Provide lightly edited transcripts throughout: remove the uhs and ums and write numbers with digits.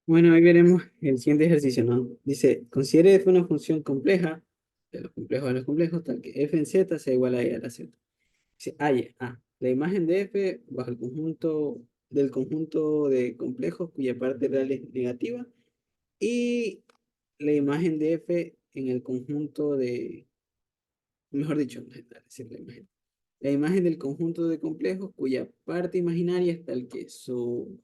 Bueno, ahí veremos el siguiente ejercicio, ¿no? Dice, considere f una función compleja, de los complejos, tal que f en z sea igual a e a la z. Dice, la imagen de f bajo el conjunto del conjunto de complejos cuya parte real es negativa y la imagen de f en el conjunto de, mejor dicho, decir la imagen del conjunto de complejos cuya parte imaginaria es tal que su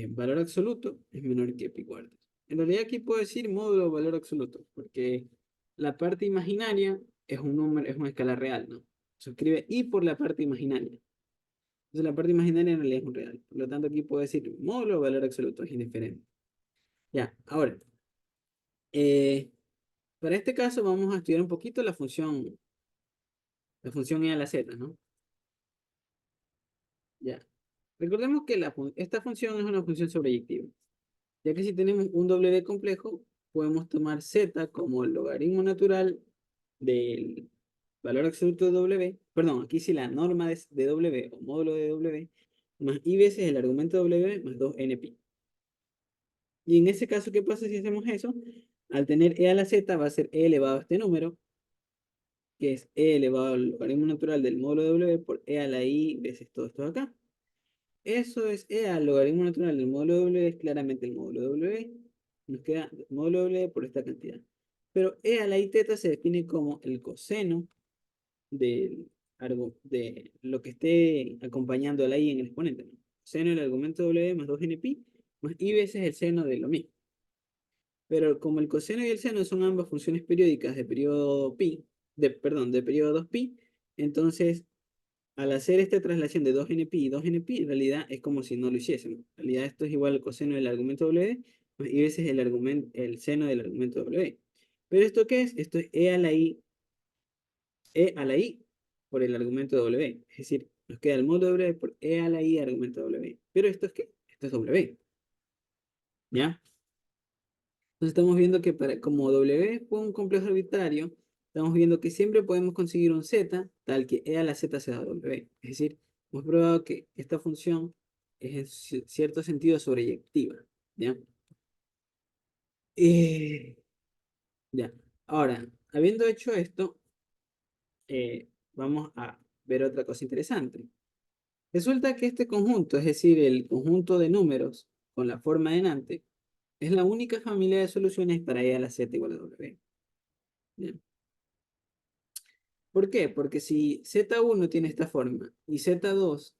valor absoluto es menor que pi cuartos. En realidad aquí puedo decir módulo valor absoluto, porque la parte imaginaria es un número, es una escala real, ¿no? Se escribe i por la parte imaginaria. Entonces la parte imaginaria en realidad es un real. Por lo tanto aquí puedo decir módulo valor absoluto, es indiferente. Ya, ahora, eh, para este caso vamos a estudiar un poquito la función e a la z, ¿no? Ya. Recordemos que esta función es una función sobreyectiva. Ya que si tenemos un W complejo, podemos tomar Z como el logaritmo natural del valor absoluto de W, perdón, aquí sí la norma de W o módulo de W, más I veces el argumento de W más 2nπ. Y en ese caso, ¿qué pasa si hacemos eso? Al tener e a la z va a ser e elevado a este número, que es e elevado al logaritmo natural del módulo de W por e a la I veces todo esto de acá. Eso es E al logaritmo natural del módulo W, es claramente el módulo W. Nos queda módulo W por esta cantidad. Pero E a la I teta se define como el coseno de lo que esté acompañando a la I en el exponente, ¿no? Seno del argumento W más 2nπ más I veces el seno de lo mismo. Pero como el coseno y el seno son ambas funciones periódicas de periodo pi, perdón, de periodo 2pi, entonces al hacer esta traslación de 2nπ y 2nπ, en realidad es como si no lo hiciésemos. En realidad esto es igual al coseno del argumento W y veces el seno del argumento W. ¿Pero esto qué es? Esto es e a la i por el argumento W. Es decir, nos queda el módulo W por e a la i argumento W. ¿Pero esto es qué? Esto es W. ¿Ya? Entonces estamos viendo que como W fue un complejo arbitrario, estamos viendo que siempre podemos conseguir un Z tal que E a la Z sea W. Es decir, hemos probado que esta función es en cierto sentido sobreyectiva. ¿Ya? Eh, ya. Ahora, habiendo hecho esto, vamos a ver otra cosa interesante. Resulta que este conjunto, es decir, el conjunto de números con la forma de Nantes, es la única familia de soluciones para E a la Z igual a W. ¿Ya? ¿Por qué? Porque si Z1 tiene esta forma y Z2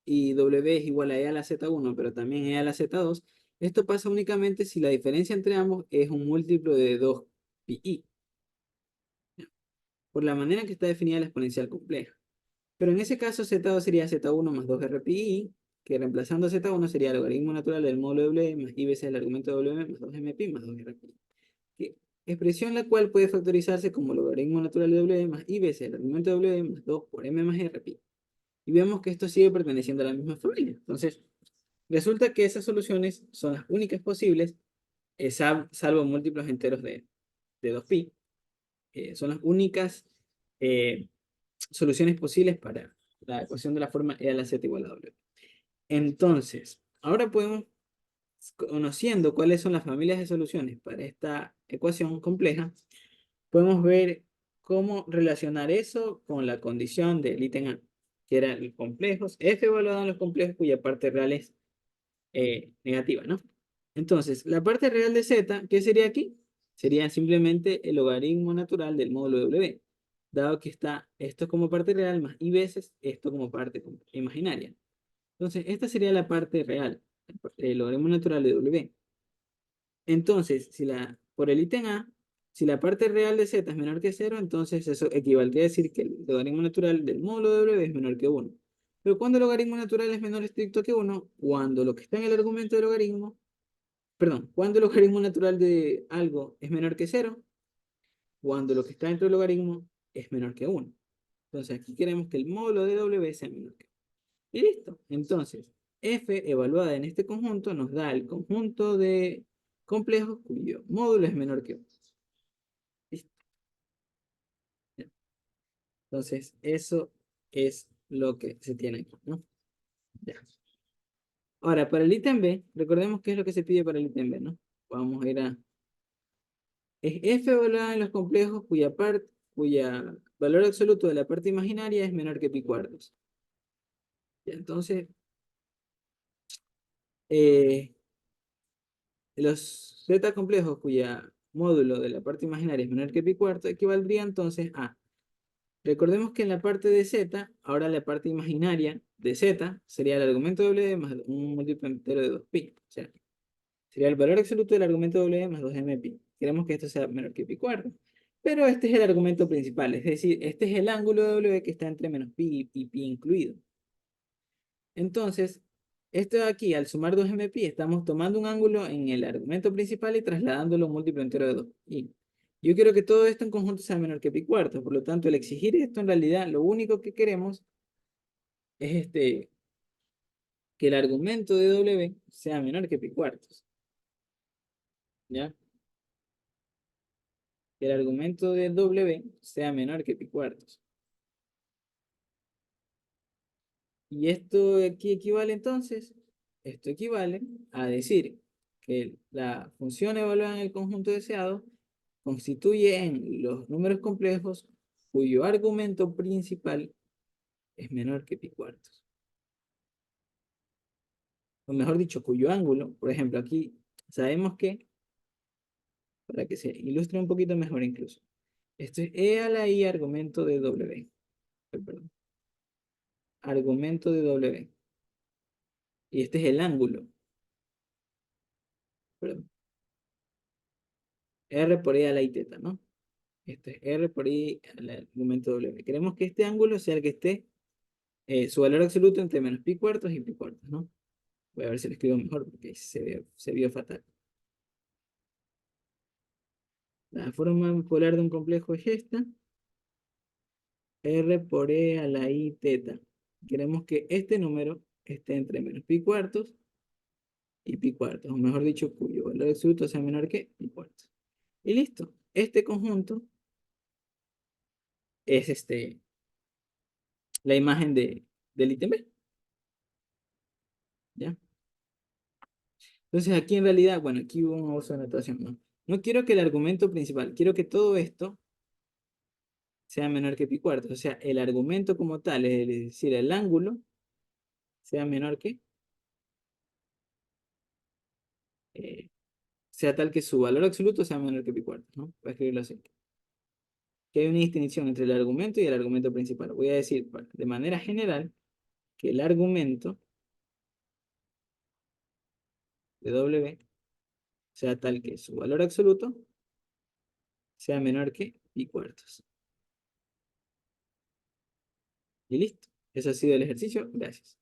y W es igual a E a la Z1, pero también E a la Z2, esto pasa únicamente si la diferencia entre ambos es un múltiplo de 2pi, por la manera en que está definida la exponencial compleja. Pero en ese caso Z2 sería Z1 más 2rpi, que reemplazando a Z1 sería el logaritmo natural del módulo W más I veces el argumento W más 2mpi más 2rpi. Expresión la cual puede factorizarse como logaritmo natural de W más I veces el argumento de W más 2 por M más R pi. Y vemos que esto sigue perteneciendo a la misma familia. Entonces, resulta que esas soluciones son las únicas posibles, salvo múltiplos enteros de 2pi. Son las únicas eh, soluciones posibles para la ecuación de la forma E a la Z igual a W. Entonces, ahora podemos, conociendo cuáles son las familias de soluciones para esta ecuación compleja, podemos ver cómo relacionar eso con la condición del ítem A, que eran los complejos, f evaluado en los complejos cuya parte real es negativa, ¿no? Entonces, la parte real de z, ¿qué sería aquí? Sería simplemente el logaritmo natural del módulo de W, dado que está esto como parte real más i veces esto como parte imaginaria. Entonces, esta sería la parte real, el logaritmo natural de W. Entonces, por el ítem A, si la parte real de z es menor que cero, entonces eso equivaldría a decir que el logaritmo natural del módulo de W es menor que 1. Pero cuando el logaritmo natural es menor estricto que 1, cuando lo que está en el argumento de logaritmo, perdón, cuando el logaritmo natural de algo es menor que cero, cuando lo que está dentro del logaritmo es menor que 1. Entonces aquí queremos que el módulo de W sea menor que 1. Y listo. Entonces, f evaluada en este conjunto nos da el conjunto de complejos cuyo módulo es menor que 1. Listo. Ya. Entonces, eso es lo que se tiene aquí, ¿no? Ya. Ahora, para el ítem B, recordemos qué es lo que se pide para el ítem B, ¿no? Vamos a ir a... Es f evaluada en los complejos cuya valor absoluto de la parte imaginaria es menor que pi cuartos. Ya, entonces, eh, los z complejos cuya módulo de la parte imaginaria es menor que pi cuartos equivaldría entonces a... Recordemos que en la parte de z, ahora la parte imaginaria de z sería el argumento doble más un múltiplo entero de 2pi. O sea, sería el valor absoluto del argumento W más 2mpi. Queremos que esto sea menor que pi cuarto. Pero este es el argumento principal, es decir, este es el ángulo de W que está entre menos pi y pi incluido. Entonces, esto de aquí, al sumar 2mpi, estamos tomando un ángulo en el argumento principal y trasladándolo a un múltiplo entero de 2. Y yo quiero que todo esto en conjunto sea menor que pi cuarto. Por lo tanto, el exigir esto, en realidad, lo único que queremos es que el argumento de W sea menor que pi cuartos. ¿Ya? Que el argumento de W sea menor que pi cuartos. Y esto aquí equivale entonces, esto equivale a decir que la función evaluada en el conjunto deseado constituye en los números complejos cuyo argumento principal es menor que pi cuartos. O mejor dicho, cuyo ángulo, por ejemplo, aquí sabemos que, para que se ilustre un poquito mejor incluso, esto es e a la i argumento de W. Perdón, argumento de W. Y este es el ángulo. Perdón, R por E a la I teta, ¿no? Este es R por I al argumento W. Queremos que este ángulo sea el que esté, su valor absoluto entre menos pi cuartos y pi cuartos, ¿no? Voy a ver si lo escribo mejor porque se vio fatal. La forma polar de un complejo es esta. R por E a la I teta. Queremos que este número esté entre menos pi cuartos y pi cuartos, o mejor dicho, cuyo valor absoluto sea menor que pi cuartos. Y listo. Este conjunto es la imagen del ítem B. ¿Ya? Entonces aquí en realidad, bueno, aquí hubo un uso de anotación, ¿no? No quiero que el argumento principal, quiero que todo esto sea menor que pi cuartos. O sea, el argumento como tal, es decir, el ángulo, sea menor que, eh, sea tal que su valor absoluto sea menor que pi cuartos, ¿no? Voy a escribirlo así. Que hay una distinción entre el argumento y el argumento principal. Voy a decir de manera general que el argumento de W sea tal que su valor absoluto sea menor que pi cuartos. Y listo. Eso ha sido el ejercicio. Gracias.